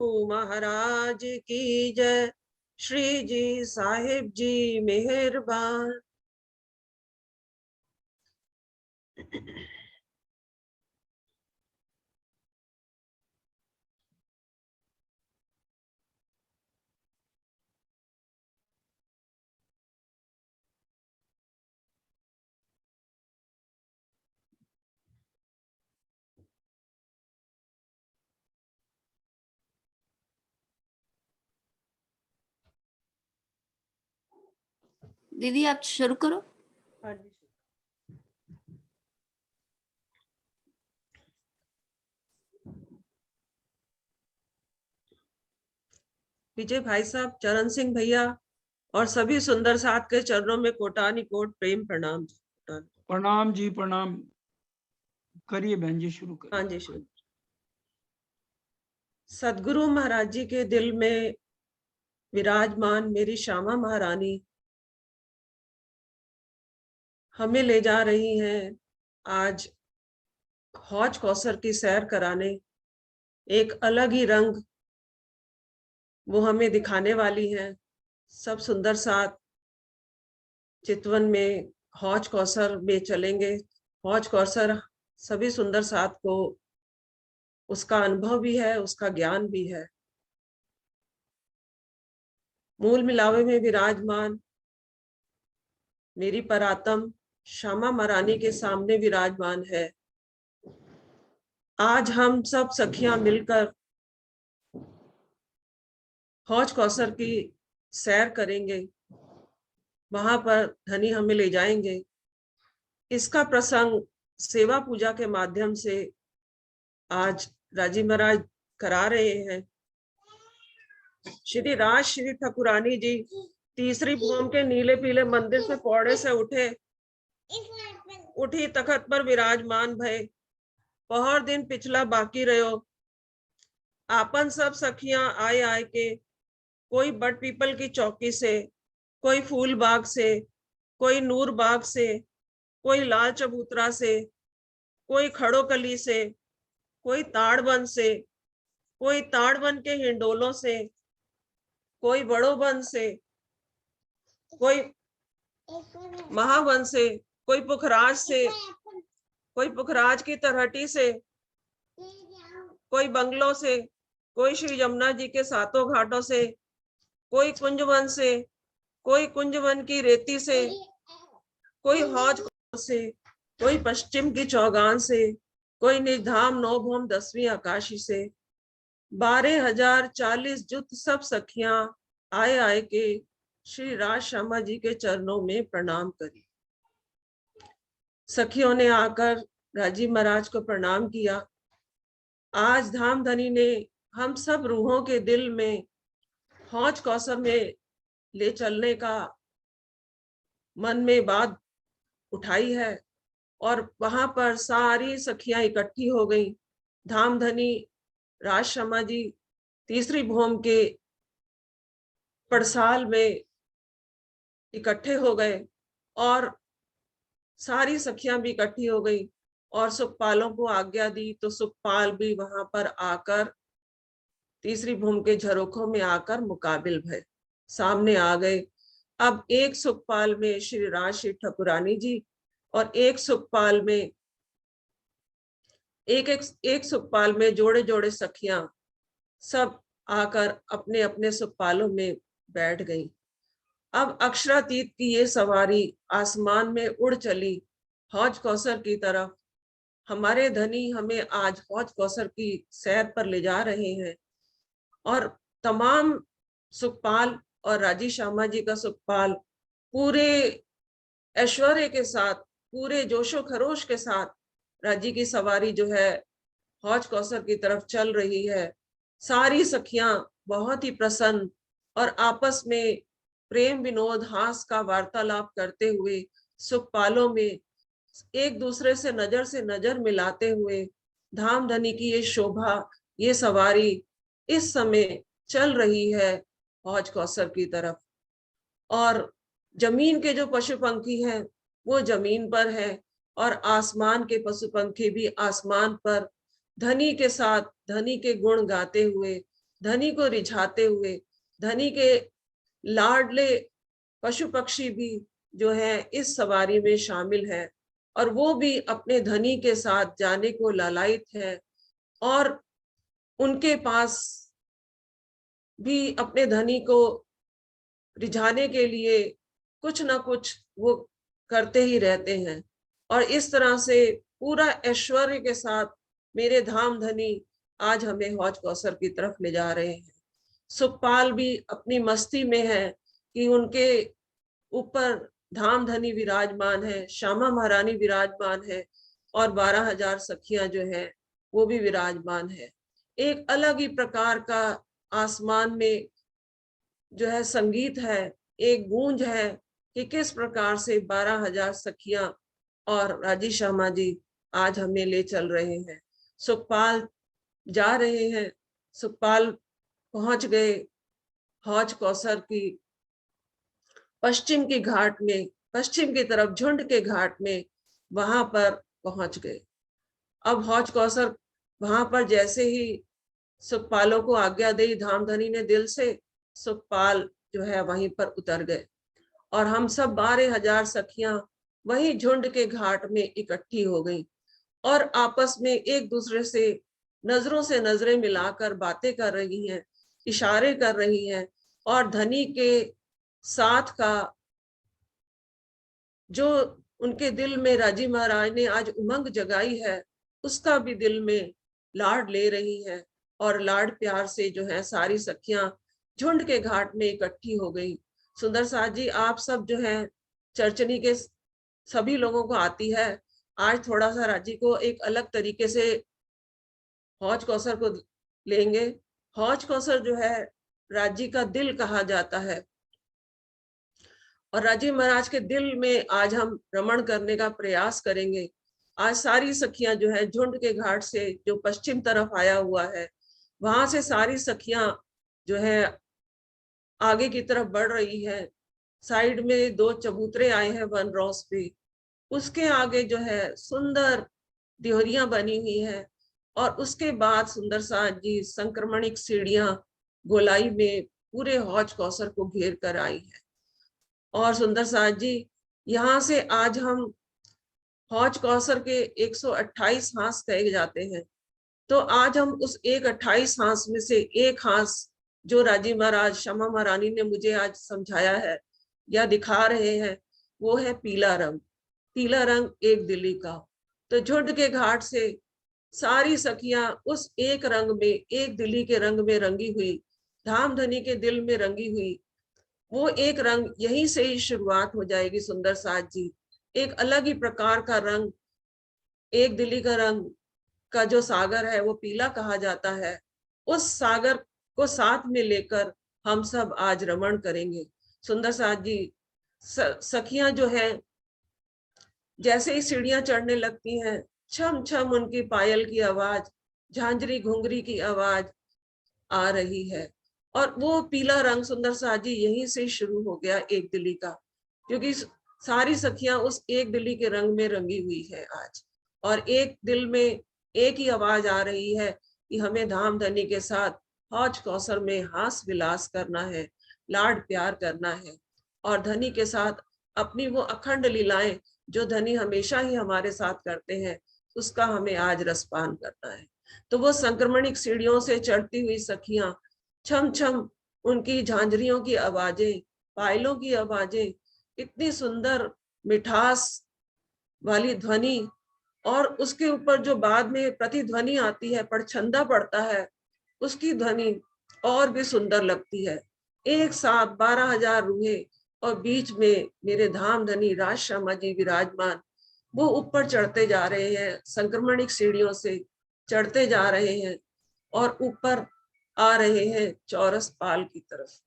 महाराज की जय। श्री जी साहिब जी मेहरबान। दीदी आप शुरू करो। हाँ जी। विजय भाई साहब, चरण सिंह भैया और सभी सुंदर साथ के चरणों में कोटानी कोट प्रेम प्रणाम। प्रणाम जी, प्रणाम। करिए बहन जी, शुरू करिए। हाँ जी, शुरू। सदगुरु महाराज जी के दिल में विराजमान मेरी श्यामा महारानी हमें ले जा रही हैं आज हौज कौसर की सैर कराने। एक अलग ही रंग वो हमें दिखाने वाली हैं। सब सुंदर साथ चितवन में हौज कौसर में चलेंगे। हौज कौसर सभी सुंदर साथ को उसका अनुभव भी है, उसका ज्ञान भी है। मूल मिलावे में विराजमान मेरी परातम श्यामा महारानी के सामने विराजमान है। आज हम सब सखियां मिलकर हौज कौसर की सैर करेंगे। वहां पर धनी हमें ले जाएंगे। इसका प्रसंग सेवा पूजा के माध्यम से आज राजी महाराज करा रहे हैं। श्री राज श्री ठाकुरानी जी तीसरी भूम के नीले पीले मंदिर से पौड़े से उठी तखत पर विराजमान भय। पहर दिन पिछला बाकी रहो। आपन सब सखियां आए आए के, कोई बट पीपल की चौकी से, कोई फूल बाग से, कोई नूर बाग से, कोई लाल चबूतरा से, कोई खड़ो कली से, कोई ताड़बन से, कोई ताड़बन के हिंडोलों से, कोई बड़ो बन से, कोई महावन से, कोई पुखराज से, कोई पुखराज की तरहटी से, कोई बंगलों से, कोई श्री यमुना जी के सातों घाटों से, कोई कुंजवन से, कोई कुंजवन की रेती से, कोई हौज से, कोई पश्चिम की चौगान से, कोई निधाम नौभम 10वीं आकाशी से। 12,040 जुत सब सखियां आए आए के श्री राज श्यामा जी के चरणों में प्रणाम करी। सखियों ने आकर राजी महाराज को प्रणाम किया। आज धाम धनी ने हम सब रूहों के दिल में हौज कौसर में ले चलने का मन में बात उठाई है और वहां पर सारी सखियां इकट्ठी हो गई। धाम धनी राज श्यामा जी तीसरी भूम के पड़साल में इकट्ठे हो गए और सारी सखियां भी इकट्ठी हो गई और सुखपालों को आज्ञा दी। तो सुखपाल भी वहां पर आकर तीसरी भूम के झरोखों में आकर मुकाबिल भय सामने आ गए। अब एक सुखपाल में श्री राज श्री ठाकुरानी जी और एक सुखपाल में एक सुखपाल में जोड़े जोड़े सखियां सब आकर अपने अपने सुखपालों में बैठ गई। अब अक्षरातीत की ये सवारी आसमान में उड़ चली हौज कौसर की तरफ। हमारे धनी हमें आज हौज कौसर की सैर पर ले जा रहे हैं और तमाम सुखपाल और राजी श्यामा जी का सुखपाल पूरे ऐश्वर्य के साथ, पूरे जोशो खरोश के साथ राजी की सवारी जो है हौज कौसर की तरफ चल रही है। सारी सखियां बहुत ही प्रसन्न और आपस में प्रेम विनोद हास का वार्तालाप करते हुए सुखपालों में एक दूसरे से नजर मिलाते हुए धाम धनी की ये शोभा, ये सवारी इस समय चल रही है हौज कौसर की तरफ। और जमीन के जो पशु पंखी हैं वो जमीन पर है और आसमान के पशु पंखी भी आसमान पर धनी के साथ धनी के गुण गाते हुए धनी को रिझाते हुए, धनी के लाडले पशु पक्षी भी जो है इस सवारी में शामिल है, और वो भी अपने धनी के साथ जाने को लालायित है, और उनके पास भी अपने धनी को रिझाने के लिए कुछ ना कुछ वो करते ही रहते हैं। और इस तरह से पूरा ऐश्वर्य के साथ मेरे धाम धनी आज हमें हौज कौसर की तरफ ले जा रहे हैं। सुखपाल भी अपनी मस्ती में है कि उनके ऊपर धाम धनी विराजमान है, श्यामा महारानी विराजमान है, और 12,000 सखियां जो है वो भी विराजमान है। एक अलग ही प्रकार का आसमान में जो है संगीत है, एक गूंज है कि किस प्रकार से 12,000 सखियां और राजी शर्मा जी आज हमें ले चल रहे हैं। सुखपाल जा रहे हैं, सुखपाल पहुंच गए हौज कौसर की पश्चिम की घाट में, पश्चिम की तरफ झुंड के घाट में, वहां पर पहुंच गए। अब हौज कौसर वहां पर जैसे ही सुखपालों को आज्ञा दी धाम धनी ने दिल से, सुखपाल जो है वहीं पर उतर गए, और हम सब 12,000 सखियां वही झुंड के घाट में इकट्ठी हो गई, और आपस में एक दूसरे से नजरें मिलाकर बातें कर रही हैं, इशारे कर रही हैं, और धनी के साथ का जो उनके दिल में राजी महाराज ने आज उमंग जगाई है, उसका भी दिल में लाड ले रही है, और लाड प्यार से जो है सारी सखियां झुंड के घाट में इकट्ठी हो गई। सुंदर साथ जी, आप सब जो है चर्चनी के सभी लोगों को आती है, आज थोड़ा सा राजी को एक अलग तरीके से हौज कौसर को लेंगे। हौज कौसर जो है राजी का दिल कहा जाता है, और राजी महाराज के दिल में आज हम रमण करने का प्रयास करेंगे। आज सारी सखियां जो है झुंड के घाट से जो पश्चिम तरफ आया हुआ है, वहां से सारी सखियां जो है आगे की तरफ बढ़ रही है। साइड में 2 चबूतरे आए हैं वन रॉस पे, उसके आगे जो है सुंदर दियोरियां बनी हुई है, और उसके बाद सुंदर साथ जी संक्रमणिक सीढ़ियां गोलाई में पूरे हौज कौसर को घेर कर आई है। और सुंदर साथ जी, यहाँ से आज हम हौज कौसर के 128 हांस कहे जाते हैं, तो आज हम उस 128 हांस में से एक हांस जो राजी महाराज श्यामा महारानी ने मुझे आज समझाया है या दिखा रहे हैं, वो है पीला रंग। पीला रंग एक दिल्ली का। तो झुंड के घाट से सारी सखियां उस एक रंग में, एक दिल्ली के रंग में रंगी हुई, धाम धनी के दिल में रंगी हुई, वो एक रंग यहीं से ही शुरुआत हो जाएगी। सुंदर साथ जी, एक अलग ही प्रकार का रंग, एक दिल्ली का रंग का जो सागर है वो पीला कहा जाता है, उस सागर को साथ में लेकर हम सब आज रमण करेंगे। सुंदर साथ जी, सखियां जो है जैसे ही सीढ़ियां चढ़ने लगती हैं, छम छम उनकी पायल की आवाज, झांझरी घुंघरी की आवाज आ रही है, और वो पीला रंग सुंदर साथ जी यहीं से शुरू हो गया एक दिल्ली का, क्योंकि सारी सखियां उस एक दिल्ली के रंग में रंगी हुई है आज, और एक दिल में एक ही आवाज आ रही है कि हमें धाम धनी के साथ हौज कौसर में हास विलास करना है, लाड प्यार करना है, और धनी के साथ अपनी वो अखंड लीलाएं जो धनी हमेशा ही हमारे साथ करते हैं, उसका हमें आज रसपान करना है। तो वो संक्रमणिक सीढ़ियों से चढ़ती हुई सखियां, छम छम उनकी झांझरियों की आवाजें, पायलों की आवाजें, इतनी सुंदर मिठास वाली ध्वनि, और उसके ऊपर जो बाद में प्रतिध्वनि आती है, परछंदा पड़ता है, उसकी ध्वनि और भी सुंदर लगती है। एक साथ 12,000 रूहें, और बीच में मेरे धाम धनी राज शर्मा जी विराजमान, वो ऊपर चढ़ते जा रहे हैं, संक्रमणिक सीढ़ियों से चढ़ते जा रहे हैं, और ऊपर आ रहे हैं चौरस पाल की तरफ।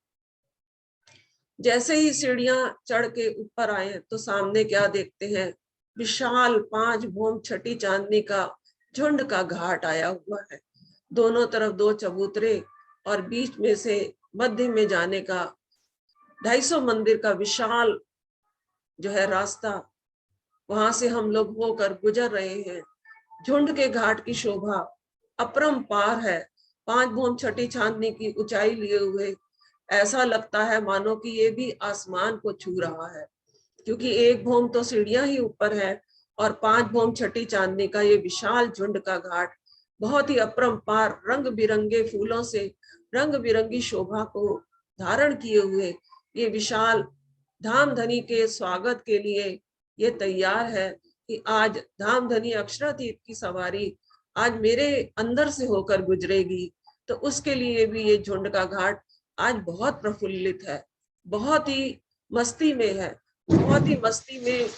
जैसे ही सीढ़ियां चढ़ के ऊपर आए तो सामने क्या देखते हैं, विशाल 5 भूम छठी चांदनी का झुंड का घाट आया हुआ है। दोनों तरफ 2 चबूतरे, और बीच में से मध्य में जाने का 250 मंदिर का विशाल जो है रास्ता, वहां से हम लोग होकर गुजर रहे हैं। झुंड के घाट की शोभा अपरंपार है, 5 भौम छठी चांदनी की ऊंचाई लिए हुए, ऐसा लगता है मानो कि ये भी आसमान को छू रहा है, क्योंकि 1 भौम तो सीढ़ियां ही ऊपर है और 5 भौम छठी चांदनी का ये विशाल झुंड का घाट बहुत ही अपरंपार रंग बिरंगे फूलों से रंग बिरंगी शोभा को धारण किए हुए ये विशाल धामधनी के स्वागत के लिए ये तैयार है कि आज धामधनी अक्षरातीत की सवारी आज मेरे अंदर से होकर गुजरेगी। तो उसके लिए भी ये झुंड का घाट आज बहुत प्रफुल्लित है, बहुत ही मस्ती में है, बहुत ही मस्ती में।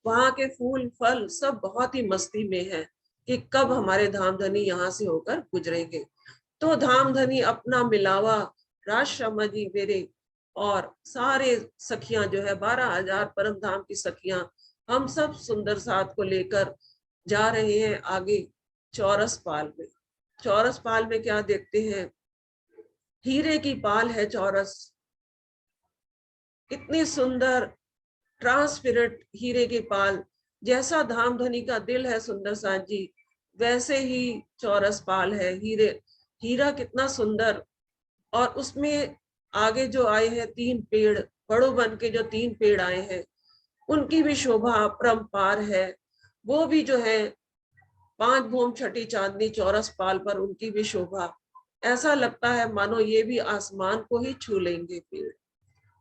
वहां के फूल फल सब बहुत ही मस्ती में है कि कब हमारे धामधनी यहाँ से होकर गुजरेंगे। तो धामधनी अपना मिलावा राज शर्मा जी मेरे और सारे सखियां जो है 12,000 परम धाम की सखियां, हम सब सुंदर साथ को लेकर जा रहे हैं आगे चौरस पाल में। चौरस पाल में क्या देखते हैं, हीरे की पाल है चौरस, इतनी सुंदर ट्रांसपेरेंट हीरे की पाल। जैसा धामधनी का दिल है सुंदर साथ जी, वैसे ही चौरस पाल है। हीरा कितना सुंदर, और उसमें आगे जो आए हैं 3 पेड़, बड़ों बन के जो 3 पेड़ आए हैं, उनकी भी शोभा अपरंपार है। वो भी जो है 5 भौम छठी चांदनी चौरस पाल पर, उनकी भी शोभा ऐसा लगता है मानो ये भी आसमान को ही छू लेंगे पेड़।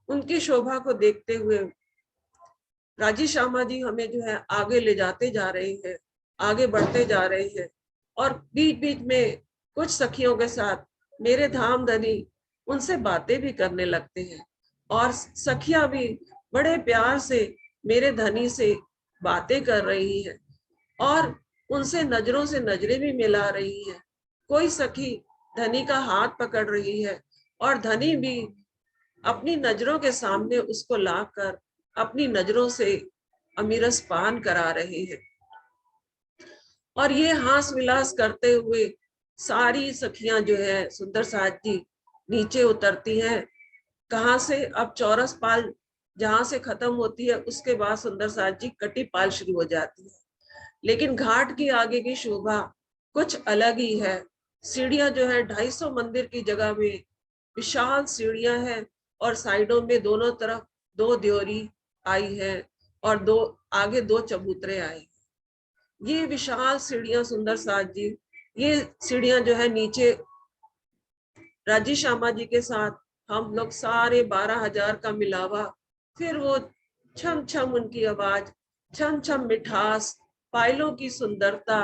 उनकी शोभा को देखते हुए राजी श्यामा जी हमें जो है आगे ले जाते जा रहे हैं, आगे बढ़ते जा रहे हैं। और बीच बीच में कुछ सखियों के साथ मेरे धामधनी उनसे बातें भी करने लगते हैं, और सखियां भी बड़े प्यार से मेरे धनी से बातें कर रही हैं और उनसे नजरों से नजरें भी मिला रही हैं। कोई सखी धनी का हाथ पकड़ रही है और धनी भी अपनी नजरों के सामने उसको लाकर अपनी नजरों से अमीरस पान करा रहे हैं। और ये हास विलास करते हुए सारी सखियां जो है सुंदर साथ जी नीचे उतरती हैं। कहाँ से, अब चौरस पाल जहां से खत्म होती है उसके बाद सुंदर साथ जी कटी पाल शुरू हो जाती है। लेकिन घाट की आगे की शोभा कुछ अलग ही है। सीढ़ियां जो है 250 मंदिर की जगह में विशाल सीढ़ियां हैं, और साइडों में दोनों तरफ 2 द्योरी आई है और आगे 2 चबूतरे आए। ये विशाल सीढ़ियां सुंदर साथ जी, ये सीढ़ियां जो है नीचे राजी श्यामा जी के साथ हम लोग सारे 12,000 का मिलावा, फिर वो छम छम उनकी आवाज, छम छम मिठास, पायलों की सुंदरता,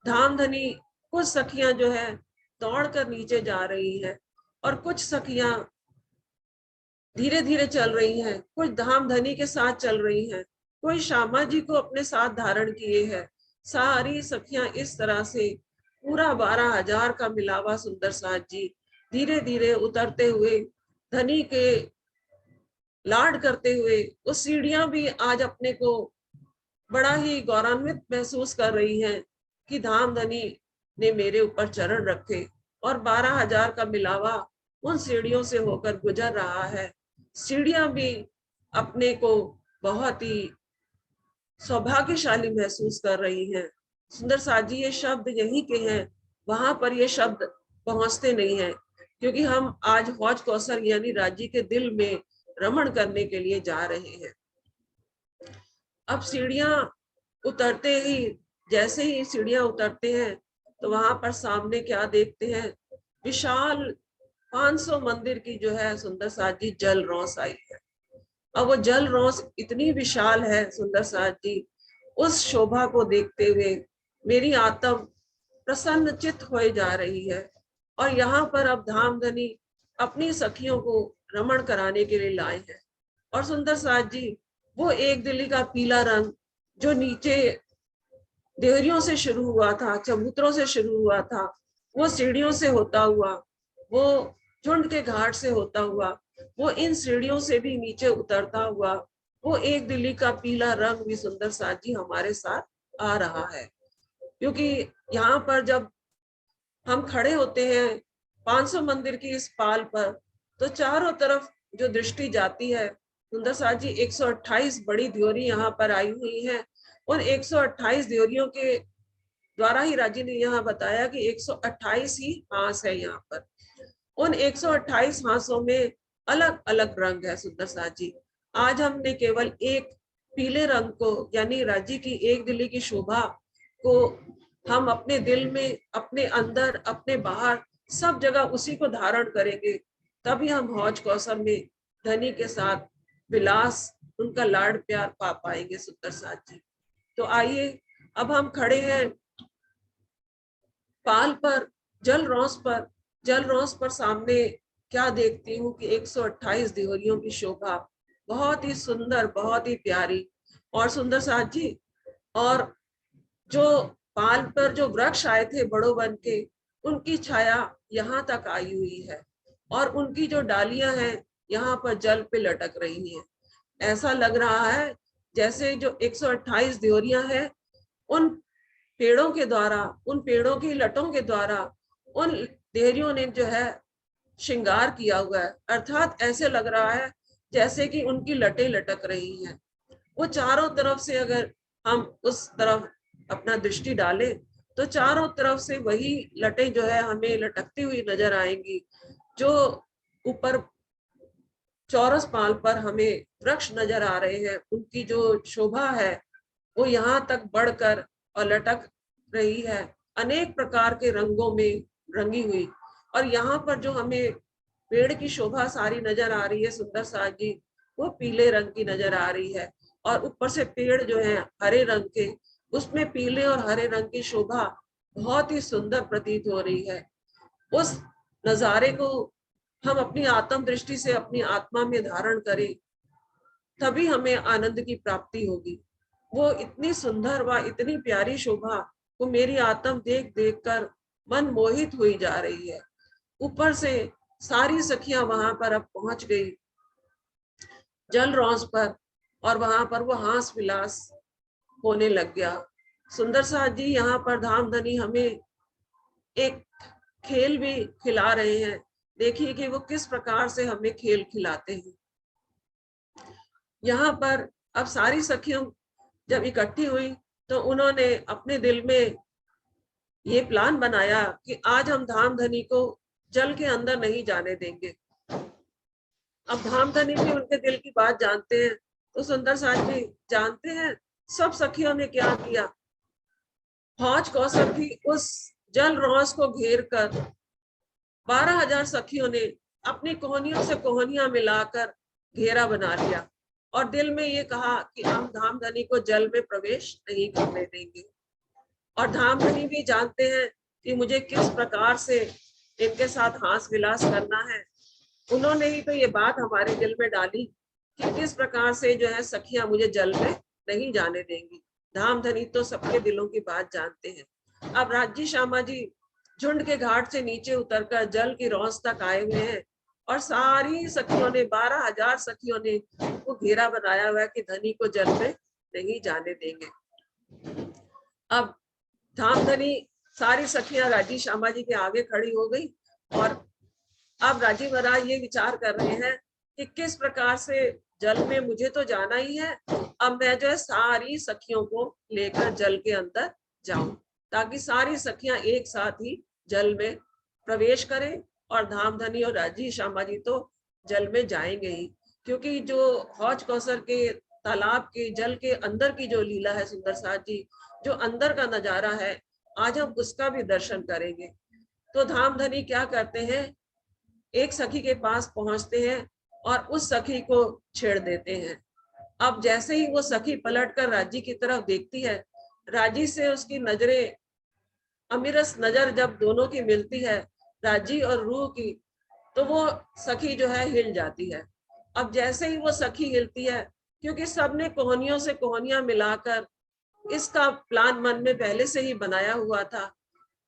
धामधनी। कुछ सखियां जो है दौड़ कर नीचे जा रही है और कुछ सखियां धीरे धीरे चल रही हैं, कुछ धामधनी के साथ चल रही हैं, कोई श्यामा जी को अपने साथ धारण किए है। सारी सखियां इस तरह से पूरा 12,000 का मिलावा सुंदर साथ जी धीरे धीरे उतरते हुए धनी के लाड करते हुए, उस सीढ़ियां भी आज अपने को बड़ा ही गौरवान्वित महसूस कर रही हैं कि धामधनी ने मेरे ऊपर चरण रखे, और 12,000 का मिलावा उन सीढ़ियों से होकर गुजर रहा है। सीढ़ियां भी अपने को बहुत ही सौभाग्यशाली महसूस कर रही हैं। सुंदर साथ जी ये शब्द यही के हैं, वहां पर ये शब्द पहुंचते नहीं हैं, क्योंकि हम आज हौज कौसर यानी राज्य के दिल में रमण करने के लिए जा रहे हैं। अब सीढ़ियां उतरते ही, जैसे ही सीढ़ियां उतरते हैं तो वहां पर सामने क्या देखते हैं, विशाल 500 मंदिर की जो है सुंदर साथ जी जल रौस आई है। अब वो जल रौस इतनी विशाल है सुंदर साथ जी, उस शोभा को देखते हुए मेरी आत्मा प्रसन्न चित्त हो जा रही है। और यहाँ पर अब धामधनी अपनी सखियों को रमण कराने के लिए लाए हैं। और सुंदर साथ जी वो एक दिली का पीला रंग जो नीचे देहरियों से शुरू हुआ था, चबूतरों से शुरू हुआ था, वो सीढ़ियों से होता हुआ, वो झुंड के घाट से होता हुआ, वो इन सीढ़ियों से भी नीचे उतरता हुआ, वो एक दिली का पीला रंग भी सुंदर साथ जी हमारे साथ आ रहा है। क्योंकि यहाँ पर जब हम खड़े होते हैं 500 मंदिर की इस पाल पर, तो चारों तरफ जो दृष्टि जाती है सुंदर साथ जी 128 बड़ी द्योरी यहाँ पर आई हुई है। उन 128 द्योरियों के द्वारा ही राजी ने यहाँ बताया कि 128 ही हांस है यहाँ पर। उन 128 हांसों में अलग अलग रंग है सुंदर साथ जी। आज हमने केवल एक पीले रंग को, यानी राज्य की एक दिल्ली की शोभा को हम अपने दिल में, अपने अंदर, अपने बाहर, सब जगह उसी को धारण करेंगे, तभी हम हौज कौसर में धनी के साथ विलास, उनका लाड प्यार पा पाएंगे सुंदर साथ जी। तो आइए अब हम खड़े हैं पाल पर, जल रौस पर सामने क्या देखती हूँ कि 128 दिहोरियों की शोभा, बहुत ही सुंदर, बहुत ही प्यारी। और सुंदर साथ जी, और जो पाल पर जो वृक्ष आए थे बड़ों बन के, उनकी छाया यहाँ तक आई हुई है और उनकी जो डालियां हैं यहाँ पर जल पे लटक रही हैं। ऐसा लग रहा है जैसे जो 128 दियोरियां हैं, उन पेड़ों के द्वारा, उन पेड़ों की लटों के द्वारा उन देहरियों ने जो है श्रृंगार किया हुआ है। अर्थात ऐसे लग रहा है जैसे कि उनकी लटें लटक रही हैं। वो चारों तरफ से अगर हम उस तरफ अपना दृष्टि डालें तो चारों तरफ से वही लटें जो है हमें लटकती हुई नजर आएंगी। जो ऊपर चौरस पाल पर हमें वृक्ष नजर आ रहे हैं, उनकी जो शोभा है वो यहाँ तक बढ़कर और लटक रही है, अनेक प्रकार के रंगों में रंगी हुई। और यहाँ पर जो हमें पेड़ की शोभा सारी नजर आ रही है सुंदर साथ जी, वो पीले रंग की नजर आ रही है। और ऊपर से पेड़ जो है हरे रंग के, उसमें पीले और हरे रंग की शोभा बहुत ही सुंदर प्रतीत हो रही है। उस नजारे को हम अपनी आत्म दृष्टि से अपनी आत्मा में धारण करें, तभी हमें आनंद की प्राप्ति होगी। वो इतनी सुंदर व इतनी प्यारी शोभा वो मेरी आत्म देख देख कर मन मोहित हुई जा रही है। ऊपर से सारी सखियां वहां पर अब पहुंच गई जल रौस पर, और वहां पर वो हास विलास होने लग गया। सुंदर साथ जी यहाँ पर धामधनी हमें एक खेल भी खिला रहे हैं। देखिए कि वो किस प्रकार से हमें खेल खिलाते हैं। यहाँ पर अब सारी सखियों जब इकट्ठी हुई तो उन्होंने अपने दिल में ये प्लान बनाया कि आज हम धामधनी को जल के अंदर नहीं जाने देंगे। अब धामधनी भी उनके दिल की बात जानते हैं। तो सुंदर साथ जी जानते हैं सब सखियों ने क्या किया। हौज कौसर की उस जल रौस को घेर कर 12,000 सखियों ने अपनी कोहनियों से कोहनियां मिलाकर घेरा बना लिया और दिल में ये कहा कि हम धामधनी को जल में प्रवेश नहीं करने देंगे। और धामधनी भी जानते हैं कि मुझे किस प्रकार से इनके साथ हास विलास करना है। उन्होंने ही तो ये बात हमारे दिल में डाली कि किस प्रकार से जो है सखियां मुझे जल में नहीं जाने देंगी। धामधनी तो सबके दिलों की बात जानते हैं। अब राज्य श्यामा जी झुंड के घाट से नीचे उतरकर जल की रौस तक आए हुए हैं और सारी सखियों ने 12,000 सखियों ने वो घेरा बनाया हुआ है कि धनी को जल में नहीं जाने देंगे। अब धामधनी सारी सखियां राजी श्यामा जी के आगे खड़ी हो गई और अब राजी महाराज ये विचार कर रहे हैं कि किस प्रकार से जल में मुझे तो जाना ही है। अब मैं जो है सारी सखियों को लेकर जल के अंदर जाऊं ताकि सारी सखियां एक साथ ही जल में प्रवेश करें और धामधनी और राजी श्यामा जी तो जल में जाएंगे ही, क्योंकि जो हौज कौसर के तालाब के जल के अंदर की जो लीला है सुंदर साथ जी, जो अंदर का नजारा है, आज हम उसका भी दर्शन करेंगे। तो धामधनी क्या करते हैं, एक सखी के पास पहुंचते हैं और उस सखी को छेड़ देते हैं। अब जैसे ही वो सखी पलटकर राजी की तरफ देखती है, राजी से उसकी नजरें, अमिरस नजर जब दोनों की मिलती है, राजी और रूह की, तो वो सखी जो है हिल जाती है। अब जैसे ही वो सखी हिलती है, क्योंकि सबने कोहनियों से कोहनियां मिलाकर इसका प्लान मन में पहले से ही बनाया हुआ था,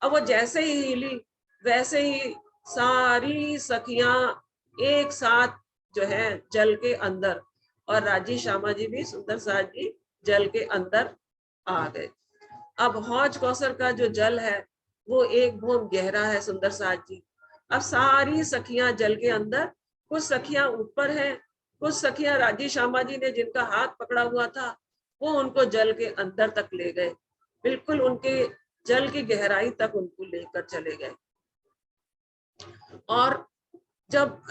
अब वो जैसे ही हिली वैसे ही सारी सखियां एक साथ जो है जल के अंदर, और राजी श्यामा जी भी सुंदर साथ जी जल के अंदर आ गए। अब हौज कौसर का जो जल है वो एक भूम गहरा है सुंदर साथ जी। अब सारी सखियां जल के अंदर, कुछ सखियां ऊपर हैं, कुछ सखियां राजी श्यामा जी ने जिनका हाथ पकड़ा हुआ था वो उनको जल के अंदर तक ले गए, बिल्कुल उनके जल की गहराई तक उनको लेकर चले गए। और जब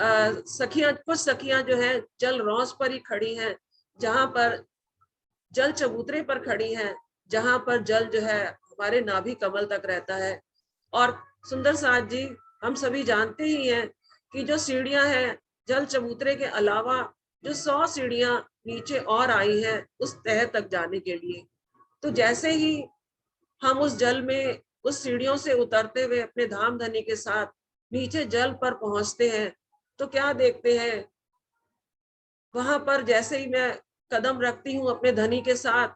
सखियां, कुछ सखियां जो है जल रौस पर ही खड़ी हैं, जहां पर जल चबूतरे पर खड़ी हैं, जहां पर जल जो है हमारे नाभि कमल तक रहता है। और सुंदर साथ जी, हम सभी जानते ही हैं कि जो सीढ़ियां हैं जल चबूतरे के अलावा जो 100 सीढ़ियां नीचे और आई हैं उस तह तक जाने के लिए। तो जैसे ही हम उस जल में उस सीढ़ियों से उतरते हुए अपने धाम धनी के साथ नीचे जल पर पहुंचते हैं, तो क्या देखते हैं, वहां पर जैसे ही मैं कदम रखती हूँ अपने धनी के साथ,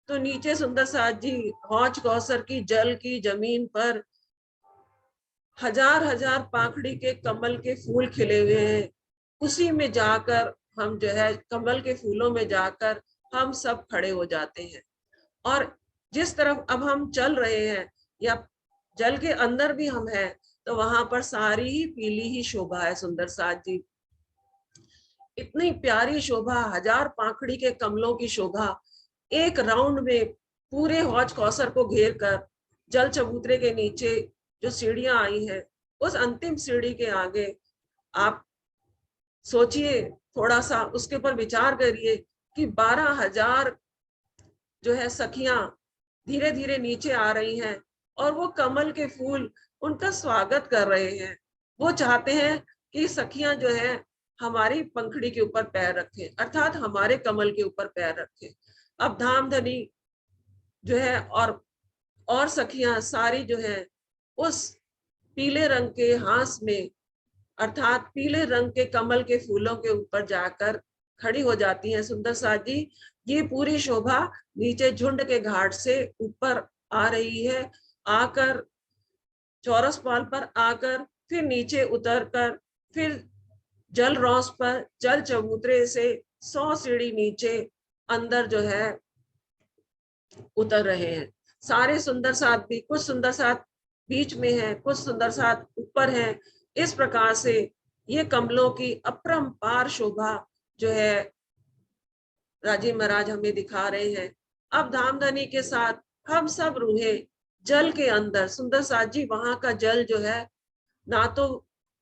तो नीचे सुंदर साथ जी हौज कौसर की जल की जमीन पर हजार हजार पाखड़ी के कमल के फूल खिले हुए हैं। उसी में जाकर हम जो है कमल के फूलों में जाकर हम सब खड़े हो जाते हैं। और जिस तरफ अब हम चल रहे हैं या जल के अंदर भी हम हैं, तो वहां पर सारी ही पीली ही शोभा है सुंदर साथ जी। इतनी प्यारी शोभा, हजार पाखड़ी के कमलों की शोभा, एक राउंड में पूरे हौज कौसर को घेर कर जल चबूतरे के नीचे जो सीढ़ियां आई हैं, उस अंतिम सीढ़ी के आगे आप सोचिए, थोड़ा सा उसके ऊपर विचार करिए कि 12,000 जो है सखियां धीरे धीरे नीचे आ रही हैं और वो कमल के फूल उनका स्वागत कर रहे हैं। वो चाहते हैं कि सखियां जो है हमारी पंखड़ी के ऊपर पैर रखें, अर्थात हमारे कमल के ऊपर पैर रखें। अब धाम धनी जो है और सखियां सारी जो है उस पीले रंग के हास में, अर्थात पीले रंग के कमल के फूलों के ऊपर जाकर खड़ी हो जाती हैं। सुंदर साथ जी, ये पूरी शोभा नीचे झुंड के घाट से ऊपर आ रही है, आकर चौरस पाल पर आकर फिर नीचे उतरकर फिर जल रौस पर जल चबूतरे से 100 सीढ़ी नीचे अंदर जो है उतर रहे हैं। सारे सुंदर साथ भी, कुछ सुंदर साथ बीच में है, कुछ सुंदर साथ ऊपर है। इस प्रकार से ये कमलों की अपरंपार शोभा जो है राजीव महाराज हमें दिखा रहे हैं। अब धामधनी के साथ हम सब रूहें जल के अंदर, सुंदर साथ जी वहां का जल जो है ना तो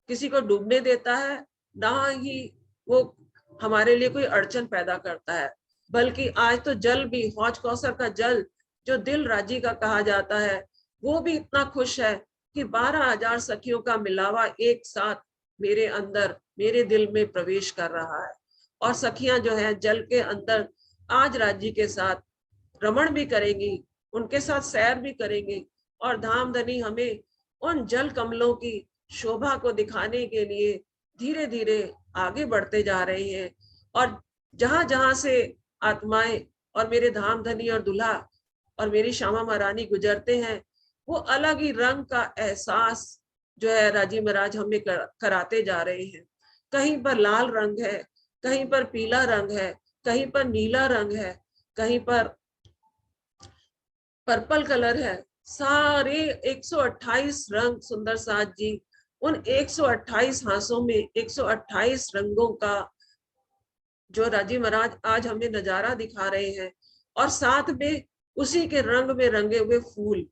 किसी को डूबने देता है, ना ही वो हमारे लिए कोई अड़चन पैदा करता है, बल्कि आज तो जल भी, हौज कौसर का जल जो दिल राजी का कहा जाता है, वो भी इतना खुश है कि 12,000 सखियों का मिलावा एक साथ मेरे अंदर, मेरे दिल में प्रवेश कर रहा है। और सखियां जो है जल के अंदर आज राजी के साथ रमण भी करेंगी, उनके साथ सैर भी करेंगे। और धामधनी हमें उन जल कमलों की शोभा को दिखाने के लिए धीरे धीरे आगे बढ़ते जा रहे हैं। और जहां जहां से आत्माएं और मेरे धामधनी और दूल्हा और मेरी श्यामा महारानी गुजरते हैं, वो अलग ही रंग का एहसास जो है राजीव महाराज हमें कराते जा रहे हैं। कहीं पर लाल रंग है, कहीं पर पीला रंग है, कहीं पर नीला रंग है, कहीं पर पर्पल कलर है। सारे 128 रंग सुंदर साथ जी, उन 128 हांसों में 128 रंगों का जो राजीव महाराज आज हमें नजारा दिखा रहे हैं। और साथ में उसी के रंग में रंगे हुए फूल,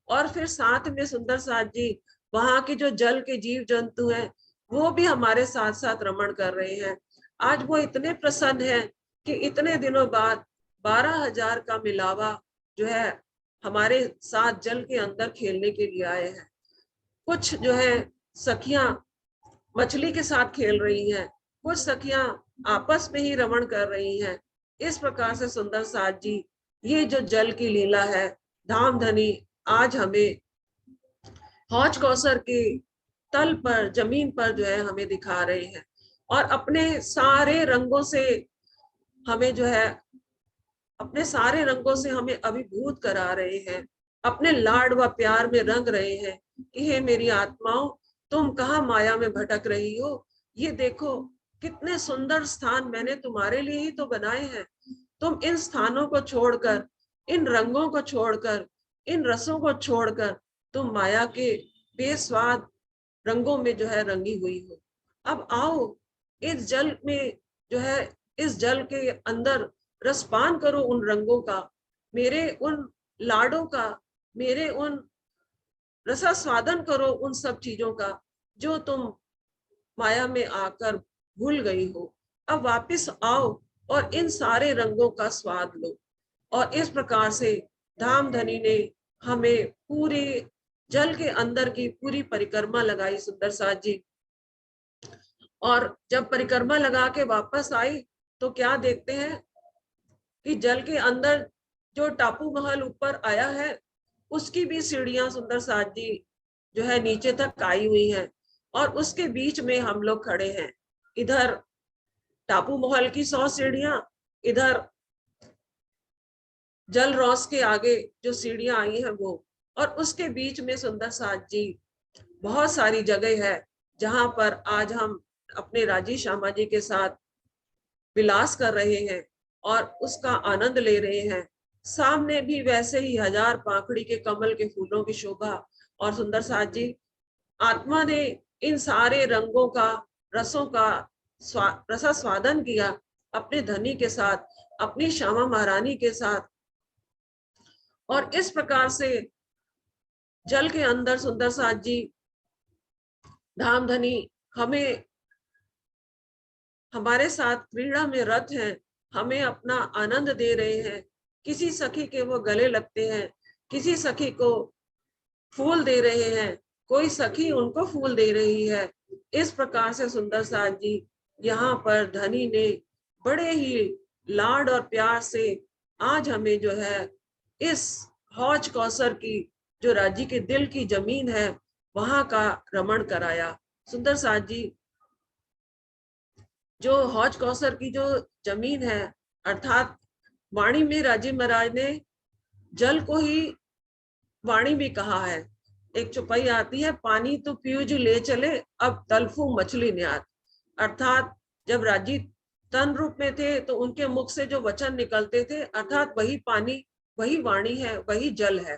और फिर साथ में सुंदर साथ जी वहां के जो जल के जीव जंतु हैं, वो भी हमारे साथ साथ रमण कर रहे हैं। आज वो इतने प्रसन्न हैं कि इतने दिनों बाद 12,000 का मिलावा जो है हमारे साथ जल के अंदर खेलने के लिए आए हैं। कुछ जो है सखियां मछली के साथ खेल रही हैं, कुछ सखियां आपस में ही रमण कर रही हैं। इस प्रकार से सुंदर साथ जी ये जो जल की लीला है, धामधनी आज हमें हौज कौसर के तल पर, जमीन पर जो है हमें दिखा रहे हैं। और अपने सारे रंगों से हमें जो है, अपने सारे रंगों से हमें अभिभूत करा रहे हैं, अपने लाड व प्यार में रंग रहे हैं कि हे मेरी आत्माओं, तुम कहाँ माया में भटक रही हो। ये देखो कितने सुंदर स्थान मैंने तुम्हारे लिए ही तो बनाए हैं। तुम इन स्थानों को छोड़कर, इन रंगों को छोड़कर, इन रसों को छोड़कर तुम माया के बेस्वाद रंगों में जो है रंगी हुई हो। अब आओ इस जल में जो है, इस जल के अंदर रसपान करो उन रंगों का, मेरे उन लाडों का, मेरे उन रसास्वादन करो उन सब चीजों का जो तुम माया में आकर भूल गई हो। अब वापस आओ और इन सारे रंगों का स्वाद लो। और इस प्रकार से धामधनी ने हमें पूरे जल के अंदर की पूरी परिक्रमा लगाई सुंदर साथ जी। और जब परिक्रमा लगा के वापस आई तो क्या देखते हैं कि जल के अंदर जो टापू महल ऊपर आया है उसकी भी सीढ़ियां सुंदर साथ जी जो है नीचे तक आई हुई हैं। और उसके बीच में हम लोग खड़े हैं। इधर टापू महल की 100 सीढ़ियां, इधर जल रॉस के आगे जो सीढ़ियां आई हैं वो, और उसके बीच में सुंदर साथ जी बहुत सारी जगह है जहां पर आज हम अपने राजी श्यामा जी के साथ विलास कर रहे हैं और उसका आनंद ले रहे हैं। सामने भी वैसे ही 1000 पाखड़ी के कमल के फूलों की शोभा। और सुंदर साथ जी आत्मा ने इन सारे रंगों का, रसों का रसास्वादन किया अपने धनी के साथ, अपनी श्यामा महारानी के साथ। और इस प्रकार से जल के अंदर सुंदर साथ जी धामधनी हमें हमारे साथ क्रीड़ा में रत हैं, हमें अपना आनंद दे रहे हैं। किसी सखी के वो गले लगते हैं, किसी सखी को फूल दे रहे हैं, कोई सखी उनको फूल दे रही है। इस प्रकार से सुंदर साथ जी यहाँ पर धनी ने बड़े ही लाड और प्यार से आज हमें जो है इस हौज कौसर की जो राजी के दिल की जमीन है वहां का रमण कराया। सुंदर साथ जी जो हौज कौसर की जो जमीन है अर्थात वाणी में राजी महाराज ने जल को ही वाणी भी कहा है। एक चौपाई आती है, पानी तो पियो जो ले चले अब तलफू मछली न्यात। अर्थात जब राजी तन रूप में थे तो उनके मुख से जो वचन निकलते थे अर्थात वही पानी, वही वाणी है, वही जल है।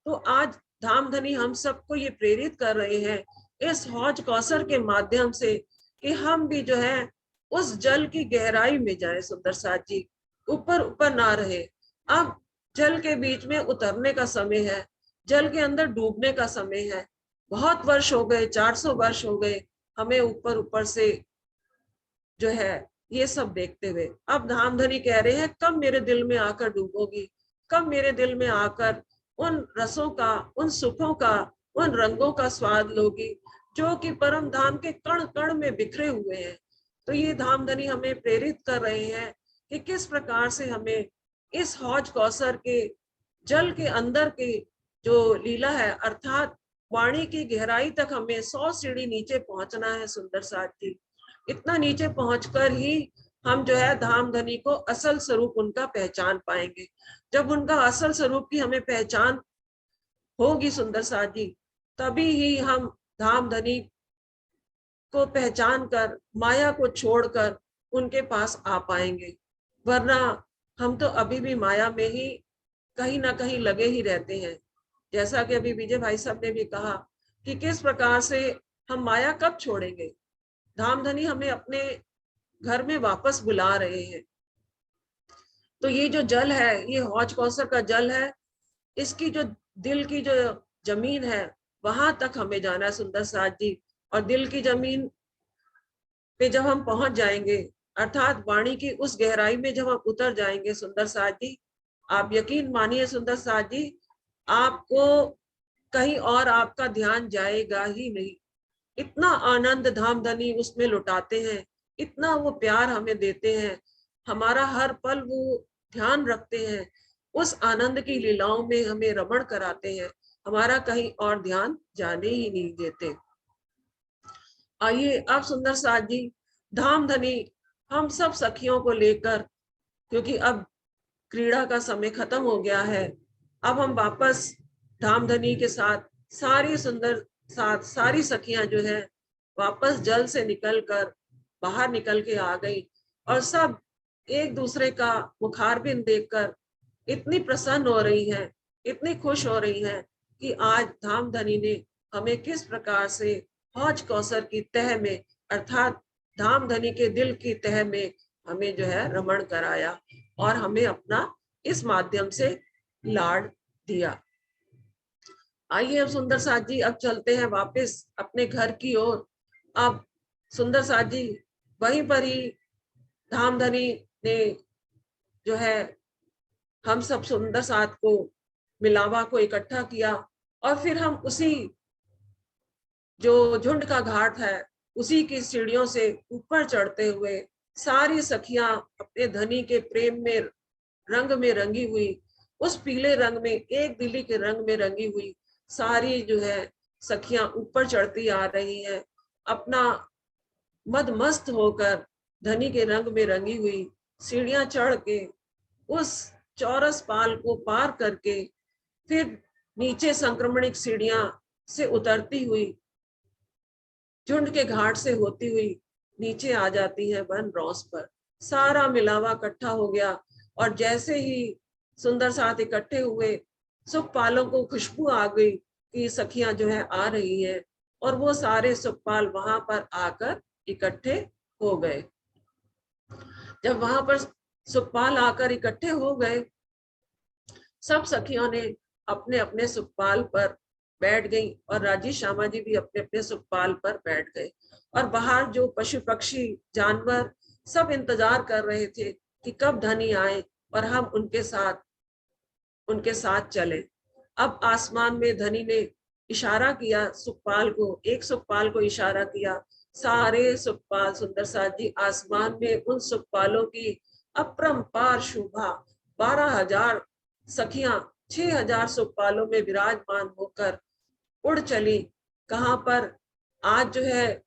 तो आज धामधनी हम सबको ये प्रेरित कर रहे हैं इस हौज कौसर के माध्यम से कि हम भी जो है उस जल की गहराई में जाए सुंदर साथ जी, ऊपर ऊपर ना रहे। अब जल के बीच में उतरने का समय है, जल के अंदर डूबने का समय है। बहुत वर्ष हो गए, 400 वर्ष हो गए हमें ऊपर ऊपर से जो है ये सब देखते हुए। अब धामधनी कह रहे हैं कब मेरे दिल में आकर डूबोगी, कब मेरे दिल में आकर उन रसों का, उन सुखों का, उन रंगों का स्वाद लोगी जो कि परम धाम के कण कण में बिखरे हुए हैं। तो ये धामधनी हमें प्रेरित कर रहे हैं कि किस प्रकार से हमें इस हौज कौसर के जल के अंदर की जो लीला है अर्थात वाणी की गहराई तक हमें 100 सीढ़ी नीचे पहुंचना है सुंदर साथ जी। इतना नीचे पहुंचकर ही हम जो है धामधनी को असल स्वरूप उनका पहचान पाएंगे। जब उनका असल स्वरूप की हमें पहचान होगी सुंदर साथ जी, तभी ही हम धामधनी को पहचान कर माया को छोड़कर उनके पास आ पाएंगे। वरना हम तो अभी भी माया में ही कहीं ना कहीं लगे ही रहते हैं। जैसा कि अभी विजय भाई साहब ने भी कहा कि किस प्रकार से हम माया कब छोड़ेंगे। धामधनी हमें अपने घर में वापस बुला रहे हैं। तो ये जो जल है, ये हौज कौसर का जल है, इसकी जो दिल की जो जमीन है वहां तक हमें जाना है सुंदर साथ जी। और दिल की जमीन पे जब हम पहुंच जाएंगे अर्थात वाणी की उस गहराई में जब हम उतर जाएंगे सुंदर साथ जी, आप यकीन मानिए सुंदर साथ जी, आपको कहीं और आपका ध्यान जाएगा ही नहीं। इतना आनंद धामधनी उसमें लुटाते हैं, इतना वो प्यार हमें देते हैं, हमारा हर पल वो ध्यान रखते हैं, उस आनंद की लीलाओं में हमें रमण कराते हैं, हमारा कहीं और ध्यान जाने ही नहीं देते। आइए अब सुंदर साथ जी धामधनी हम सब सखियों को लेकर, क्योंकि अब क्रीड़ा का समय खत्म हो गया है, अब हम वापस धामधनी के साथ सारी सखियां जो है वापस जल से निकलकर बाहर निकल के आ गई। और सब एक दूसरे का मुखारबिंद देखकर इतनी प्रसन्न हो रही हैं, इतनी खुश हो रही हैं कि आज धामधनी ने हमें किस प्रकार से हौज कौसर की तह में अर्थात धामधनी के दिल की तह में हमें जो है रमण कराया और हमें अपना इस माध्यम से लाड दिया। आइए अब सुंदर साथ जी अब चलते हैं वापस अपने घर की ओर। अब सुंदर साथ जी वहीं पर ही धामधनी ने जो है हम सब सुंदर साथ को मिलावा को इकट्ठा किया और फिर हम उसी जो झुंड का घाट है उसी की सीढ़ियों से ऊपर चढ़ते हुए सारी सखियां अपने धनी के प्रेम में रंग में रंगी हुई, उस पीले रंग में एक दिली के रंग में रंगी हुई सारी जो है सखियां ऊपर चढ़ती आ रही हैं, अपना मदमस्त होकर धनी के रंग में रंगी हुई सीढ़ियां चढ़ के उस चौरस पाल को पार करके फिर नीचे संक्रमणिक सीढ़ियां से उतरती हुई झुंड के घाट से होती हुई नीचे आ जाती है वन रॉस पर। सारा मिलावा इकट्ठा हो गया और जैसे ही सुंदर साथ इकट्ठे हुए सुखपालों को खुशबू आ गई कि सखियां जो है आ रही है और वो सारे सुखपाल वहां पर आकर इकट्ठे हो गए। जब वहां पर सुखपाल आकर इकट्ठे हो गए सब सखियों ने अपने अपने सुखपाल पर बैठ गई और राजी श्यामा जी भी अपने अपने सुखपाल पर बैठ गए और बाहर जो पशु पक्षी जानवर सब इंतजार कर रहे थे कि कब धनी आए और हम उनके साथ चले। अब आसमान में धनी ने इशारा किया सुखपाल को, एक सुखपाल को इशारा किया, सारे सुखपाल सुंदर साथ जी आसमान में उन सुखपालों की अपरंपार शोभा 12,000 सखियां 6,000 सुखपालों में विराजमान होकर उड़ चली। कहां पर आज जो है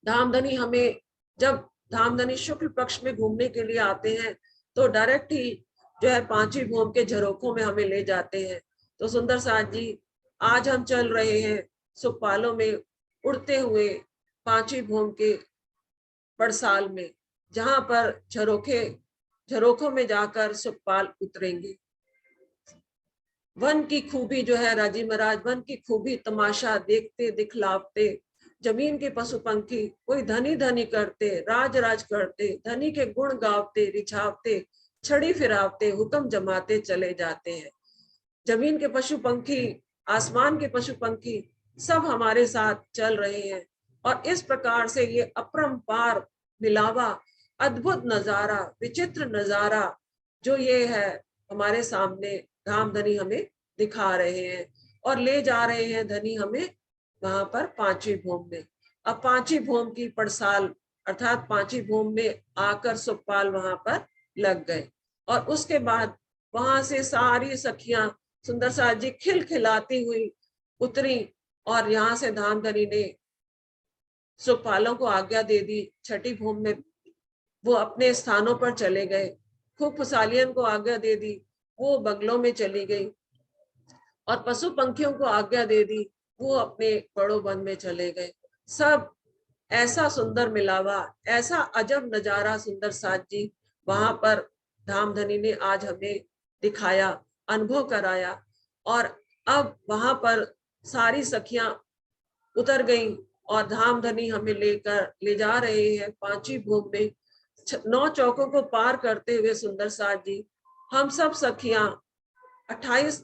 धामधनी हमें जब धामधनी शुक्ल पक्ष में घूमने के लिए आते हैं तो डायरेक्ट ही जो है पांचवी भूम के झरोखों में हमें ले जाते हैं। तो सुंदर साथ जी आज हम चल रहे हैं सुखपालों में उड़ते हुए पांचवी भूम के पड़साल में, जहां पर झरोखों में जाकर सुखपाल उतरेंगे। वन की खूबी जो है राजी महाराज, वन की खूबी तमाशा देखते दिखलाते जमीन के पशु पंखी कोई धनी धनी करते राज राज करते, धनी के गुण गावते रिझावते छड़ी फिरावते हुक्म जमाते चले जाते हैं। जमीन के पशु पंखी आसमान के पशु पंखी सब हमारे साथ चल रहे हैं और इस प्रकार से ये अपरंपार मिलावा अद्भुत नजारा विचित्र नजारा जो ये है हमारे सामने धामधनी हमें दिखा रहे हैं और ले जा रहे हैं धनी हमें वहां पर पांचवी भूम में। अब पांचवी भूम की पड़साल अर्थात पांचवी भूम में आकर सुखपाल वहां पर लग गए और उसके बाद वहां से सारी सखियां सुंदर साथ जी खिलखिलाती हुई उतरी और यहाँ से धामधनी ने सुखपालों को आज्ञा दे दी। छठी भूम में वो अपने स्थानों पर चले गए, खूब खुशहालियन को आज्ञा दे दी, वो बंगलों में चली गई और पशु पंखियों को आज्ञा दे दी, वो अपने बड़ों वन में चले गए। सब ऐसा सुंदर मिलावा ऐसा अजब नजारा सुंदर साथ जी वहां पर धामधनी ने आज हमें दिखाया अनुभव कराया और अब वहां पर सारी सखियां उतर गई और धामधनी हमें ले जा रहे हैं पांचवी भूम में। 9 चौकों को पार करते हुए सुंदर साथ जी हम सब सखियां 28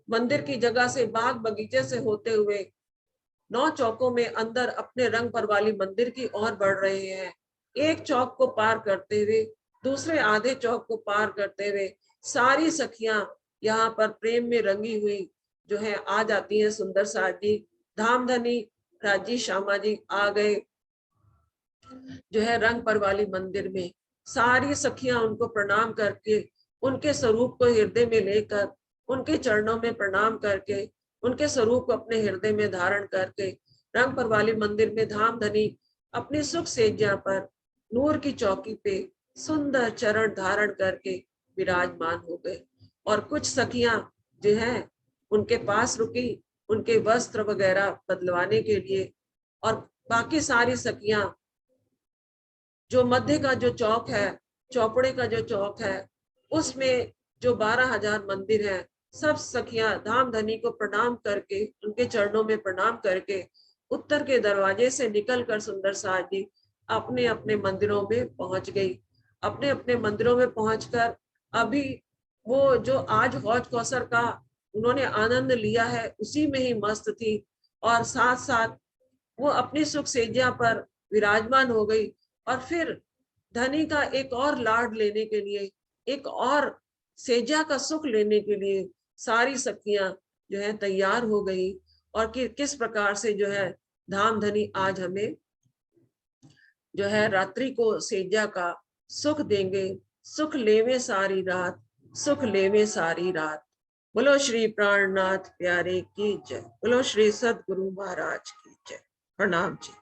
मंदिर की जगह से बाग बगीचे से होते हुए 9 चौकों में अंदर अपने रंग पर वाली मंदिर की ओर बढ़ रहे हैं। एक चौक को पार करते हुए दूसरे आधे चौक को पार करते हुए सारी सखियां यहाँ पर प्रेम में रंगी हुई जो है आ जाती है सुंदर साथ जी। धामधनी राजी श्यामा जी आ गए जो है रंग पर वाली मंदिर में। सारी सखियां उनको प्रणाम करके उनके स्वरूप को हृदय में लेकर उनके चरणों में प्रणाम करके उनके स्वरूप को अपने हृदय में धारण करके रंग पर वाली मंदिर में धामधनी अपनी सुख सेज्या पर नूर की चौकी पे सुंदर चरण धारण करके विराजमान हो गए और कुछ सखियां जो है उनके पास रुकी उनके वस्त्र वगैरह बदलवाने के लिए और बाकी सारी सखियां जो मध्य का जो चौक है चौपड़े का जो चौक है उसमें जो 12,000 मंदिर है सब सखियां धामधनी को प्रणाम करके उनके चरणों में प्रणाम करके उत्तर के दरवाजे से निकलकर सुंदर साथ जी अपने अपने मंदिरों में पहुंच गई। अपने अपने मंदिरों में पहुंचकर अभी वो जो आज हौज कौसर का उन्होंने आनंद लिया है उसी में ही मस्त थी, और साथ साथ वो अपनी सुख सेजा पर विराजमान हो गई। और फिर धनी का एक और लाड लेने के लिए, एक और सेजा का सुख लेने के लिए सारी सखियां जो है तैयार हो गई। और किस प्रकार से जो है धाम धनी आज हमें जो है रात्रि को सेजा का सुख देंगे। सुख लेवे सारी रात, सुख लेवे सारी रात। बोलो श्री प्राणनाथ प्यारे की जय, बोलो श्री सदगुरु महाराज की जय। प्रणाम जी।